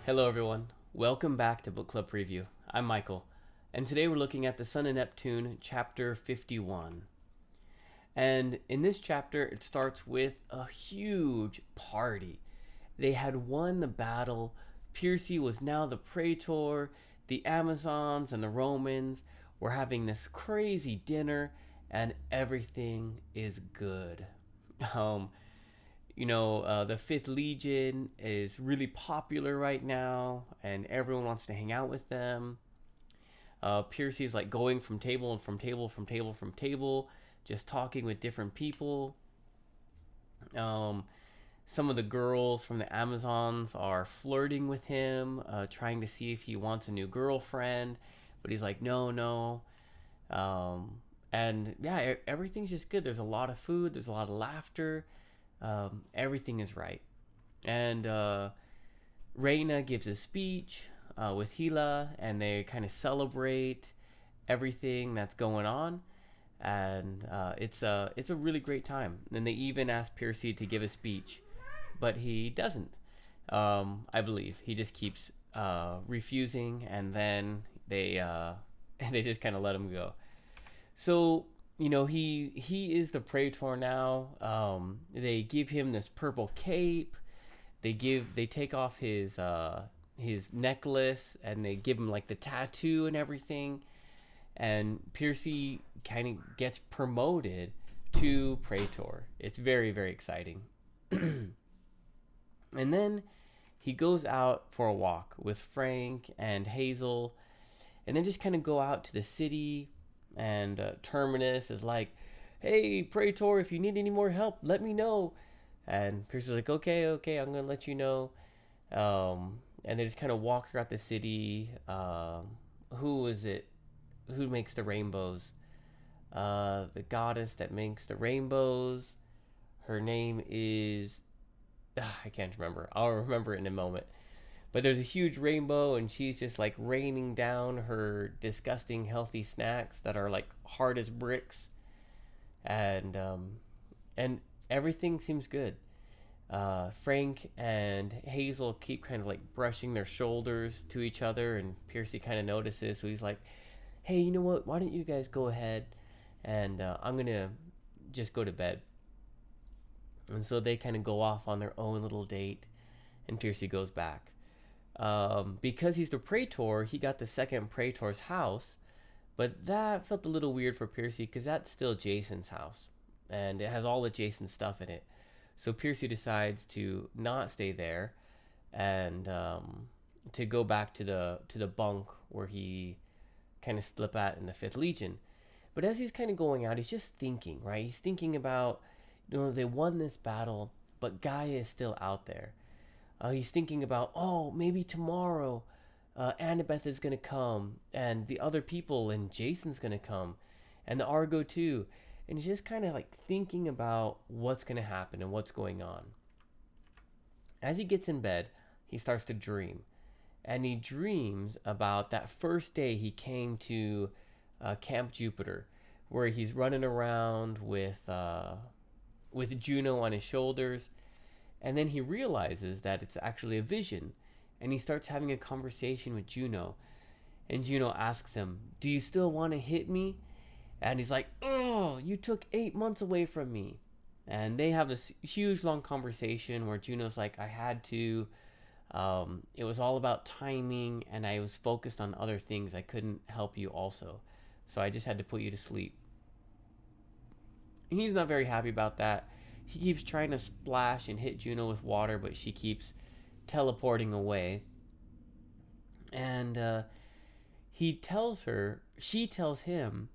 Hello, everyone. Welcome back to Book Club Preview. I'm Michael, and today we're looking at the Son of Neptune, chapter 51. And in this chapter, it starts with a huge party. They had won the battle. Percy was now the praetor. The Amazons and the Romans were having this crazy dinner, and everything is good. Um, the Fifth Legion is really popular right now, and everyone wants to hang out with them. Percy's like going from table and from table, just talking with different people. Um, some of the girls from the Amazons are flirting with him, trying to see if he wants a new girlfriend, but he's like, no, no. And yeah, everything's just good. There's a lot of food, there's a lot of laughter. Everything is right. And Reina gives a speech with Hila, and they kind of celebrate everything that's going on. And it's a really great time. And they even ask Percy to give a speech, but he doesn't. I believe he just keeps refusing, and then they they just kind of let him go. So he is the praetor now. They give him this purple cape. They take off his necklace, and they give him like the tattoo and everything. And Percy kind of gets promoted to praetor. It's very, very exciting. And then he goes out for a walk with Frank and Hazel, and then just kind of go out to the city. And Terminus is like, hey, praetor, if you need any more help, let me know. And Percy's like, okay, I'm gonna let you know. And they just kind of walk throughout the city. Who is it? Who makes the rainbows? The goddess that makes the rainbows. Her name is I can't remember. I'll remember it in a moment. But there's a huge rainbow, and she's just like raining down her disgusting healthy snacks that are like hard as bricks, and everything seems good. Frank and Hazel keep kind of like brushing their shoulders to each other, and Percy kind of notices, so he's like, "Hey, you know what? Why don't you guys go ahead, and I'm gonna just go to bed." And so they kind of go off on their own little date, and Percy goes back. Because he's the praetor, he got the second praetor's house, but that felt a little weird for Percy because that's still Jason's house, and it has all the Jason stuff in it. So Percy decides to not stay there, and to go back to the bunk where he kind of slept at in the Fifth Legion. But as he's kind of going out, he's just thinking, right? He's thinking about, they won this battle, but Gaia is still out there. He's thinking about, oh, maybe tomorrow Annabeth is going to come, and the other people, and Jason's going to come, and the Argo too. And he's just kind of like thinking about what's going to happen and what's going on. As he gets in bed, he starts to dream. And he dreams about that first day he came to Camp Jupiter, where he's running around with Juno on his shoulders. And then he realizes that it's actually a vision, and he starts having a conversation with Juno. And Juno asks him, do you still want to hit me? And he's like, oh, you took 8 months away from me. And they have this huge long conversation where Juno's like, I had to. It was all about timing, and I was focused on other things. I couldn't help you also. So I just had to put you to sleep. He's not very happy about that. He keeps trying to splash and hit Juno with water, but she keeps teleporting away. And she tells him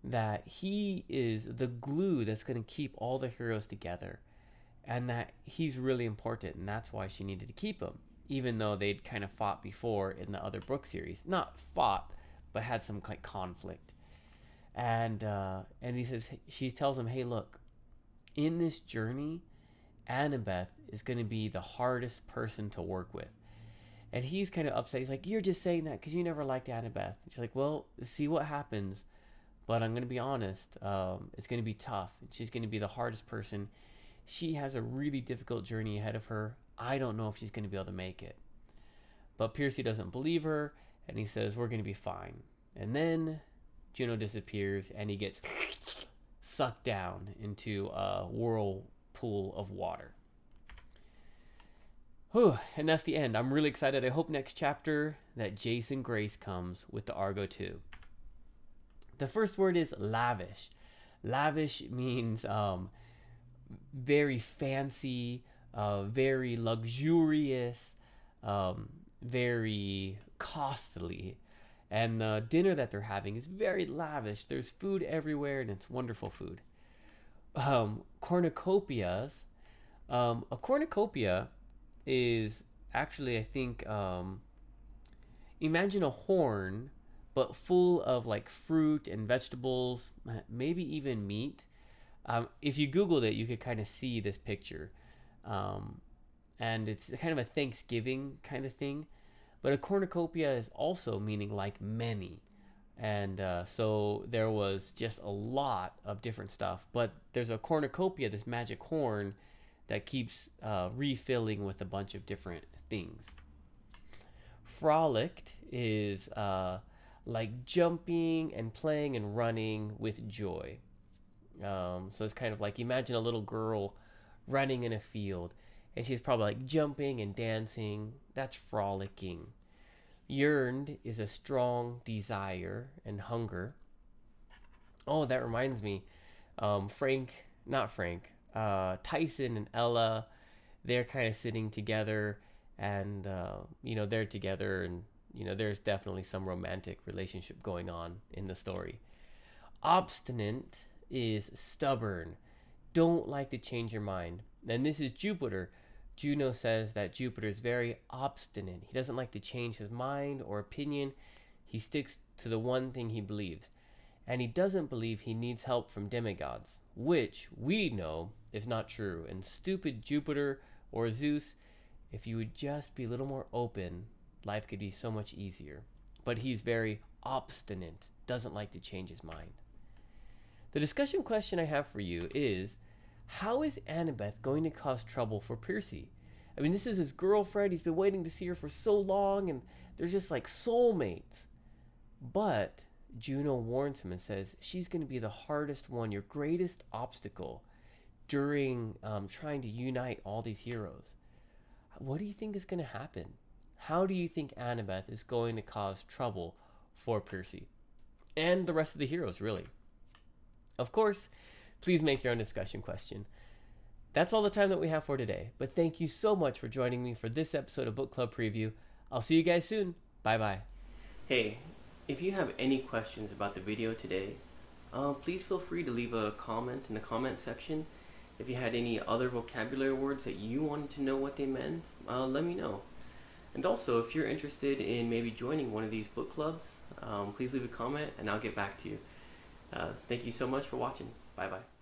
that he is the glue that's going to keep all the heroes together, and that he's really important, and that's why she needed to keep him, even though they'd kind of fought before in the other book series. Not fought, but had some kind of conflict. And she tells him, hey, look, in this journey, Annabeth is going to be the hardest person to work with. And he's kind of upset. He's like, you're just saying that because you never liked Annabeth. And she's like, well, see what happens. But I'm going to be honest. It's going to be tough. She's going to be the hardest person. She has a really difficult journey ahead of her. I don't know if she's going to be able to make it. But Percy doesn't believe her, and he says, we're going to be fine. And then Juno disappears, and he gets sucked down into a whirlpool of water. Whew, and that's the end. I'm really excited. I hope next chapter that Jason Grace comes with the Argo 2. The first word is lavish. Lavish means very fancy, very luxurious, very costly. And the dinner that they're having is very lavish. There's food everywhere, and it's wonderful food. Cornucopias. A cornucopia is actually, I think, imagine a horn, but full of like fruit and vegetables, maybe even meat. If you Googled it, you could kind of see this picture. And it's kind of a Thanksgiving kind of thing. But a cornucopia is also meaning like many. And so there was just a lot of different stuff. But there's a cornucopia, this magic horn, that keeps refilling with a bunch of different things. Frolicked is like jumping and playing and running with joy. So it's kind of like, imagine a little girl running in a field, and she's probably like jumping and dancing. That's frolicking. Yearned is a strong desire and hunger. Oh, that reminds me. Tyson and Ella, they're kind of sitting together, and they're together, and there's definitely some romantic relationship going on in the story. Obstinate is stubborn, don't like to change your mind. And this is Jupiter. Juno says that Jupiter is very obstinate. He doesn't like to change his mind or opinion. He sticks to the one thing he believes. And he doesn't believe he needs help from demigods, which we know is not true. And stupid Jupiter or Zeus, if you would just be a little more open, life could be so much easier. But he's very obstinate, doesn't like to change his mind. The discussion question I have for you is, how is Annabeth going to cause trouble for Percy? I mean, this is his girlfriend. He's been waiting to see her for so long, and they're just like soulmates. But Juno warns him and says, she's going to be the hardest one, your greatest obstacle during trying to unite all these heroes. What do you think is going to happen? How do you think Annabeth is going to cause trouble for Percy? And the rest of the heroes, really. Of course, please make your own discussion question. That's all the time that we have for today, but thank you so much for joining me for this episode of Book Club Preview. I'll see you guys soon. Bye-bye. Hey, if you have any questions about the video today, please feel free to leave a comment in the comment section. If you had any other vocabulary words that you wanted to know what they meant, let me know. And also, if you're interested in maybe joining one of these book clubs, please leave a comment and I'll get back to you. Thank you so much for watching. Bye-bye.